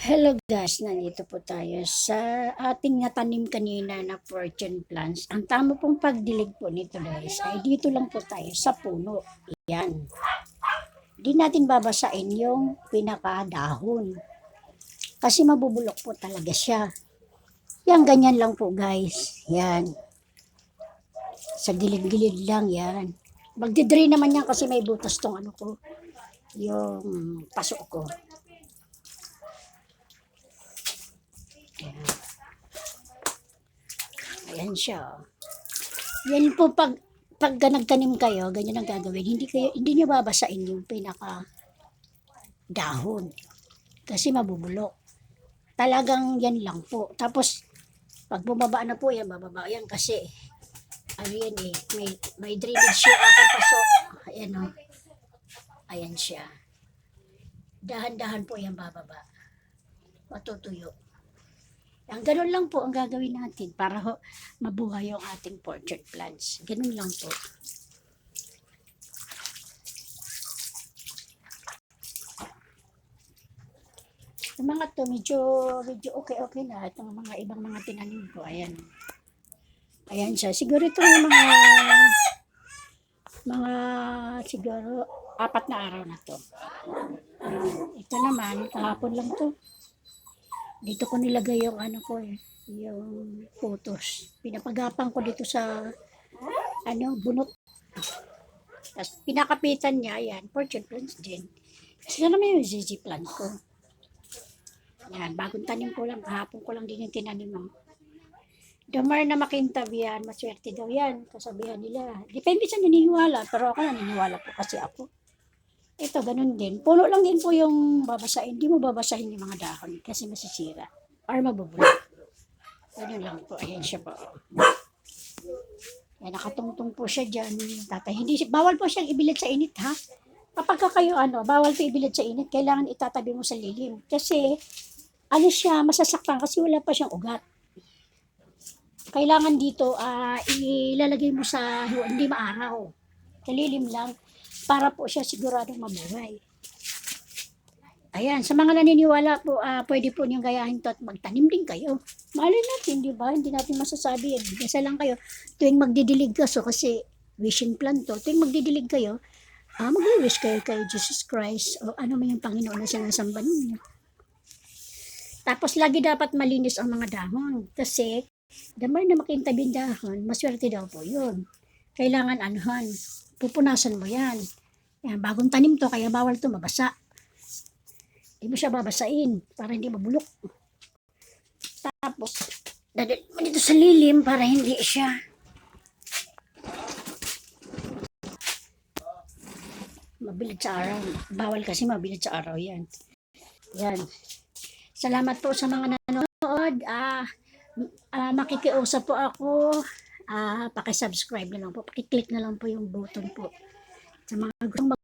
Hello guys, nandito po tayo sa ating natanim kanina na fortune plants. Ang tama pong pagdilig po nito guys ay dito lang po tayo sa puno. Yan. Di natin babasain yung pinakadahon. Kasi mabubulok po talaga siya. Yan, ganyan lang po guys. Yan. Sa gilid-gilid lang yan. Magdidrain naman yan kasi may butas tong ano ko. Yung pasok ko. Ayan siya. Yan po pag nagtanim kayo, ganyan ang gagawin. Hindi niyo babasain yung pinaka dahon kasi mabubulok. Talagang yan lang po. Tapos pag bumaba na po yan, bababa yan kasi ano yan eh, may drainage siya apat paso. Ayan o. Ayan siya. Dahan-dahan po yan bababa. Matutuyo. Ang ganun lang po ang gagawin natin para mabuhay yung ating orchard plants. Ganun lang po. Yung mga to, medyo okay na. Itong mga ibang mga tinanim ko, ayan. Ayan siya. Siguro ito yung mga siguro 4 na araw na to. Ito naman, kahapon lang to. Dito ko nilagay yung ano ko eh, yung photos. Pinapagapang ko dito sa bunot. Tapos pinakapitan niya, yan, fortune plants din. Kasi naman yung ZZ plant ko. Yan, bagong tanim ko lang, kahapon ko lang din yung tinanim. Damar na makintab yan, maswerte daw yan, kasabihan nila. Depende sa naniniwala, pero ako naniniwala po kasi ako. Ito, ganun din. Puno lang din po yung babasahin. Hindi mo babasahin yung mga dahon kasi masisira or mabubulok. Ganun lang po. Ayan siya po. Yan, nakatungtong po siya dyan. Tatay, bawal po siyang ibilad sa init ha. Kapag kayo bawal po ibilad sa init, kailangan itatabi mo sa lilim. Kasi, siya, masasaktan kasi wala pa siyang ugat. Kailangan dito, ilalagay mo sa hindi maaraw. Sa lilim lang para po siya siguradong mabuhay. Ayan, sa mga naniniwala po, pwede po niyong gayahin to at magtanim din kayo. Malay natin, di ba? Hindi natin masasabi. Basta lang kayo, tuwing magdidilig ka, so kasi wishing plant to, tuwing magdidilig kayo, mag-wish kayo kay Jesus Christ o ano man yung Panginoon na sinasamba ninyo. Tapos lagi dapat malinis ang mga dahon kasi damay na makintabing dahon, maswerte daw po yun. Kailangan pupunasan mo yan. Yan, bagong tanim to, kaya bawal to mabasa. Hindi mo siya babasain para hindi mabulok. Tapos, dadalhin mo dito sa lilim para hindi siya mabilad sa araw. Bawal kasi mabilad sa araw yan. Yan. Salamat po sa mga nanonood. Makikiusap po ako. Paki-subscribe na lang po. Paki-click na lang po yung button po. Sa mga gustong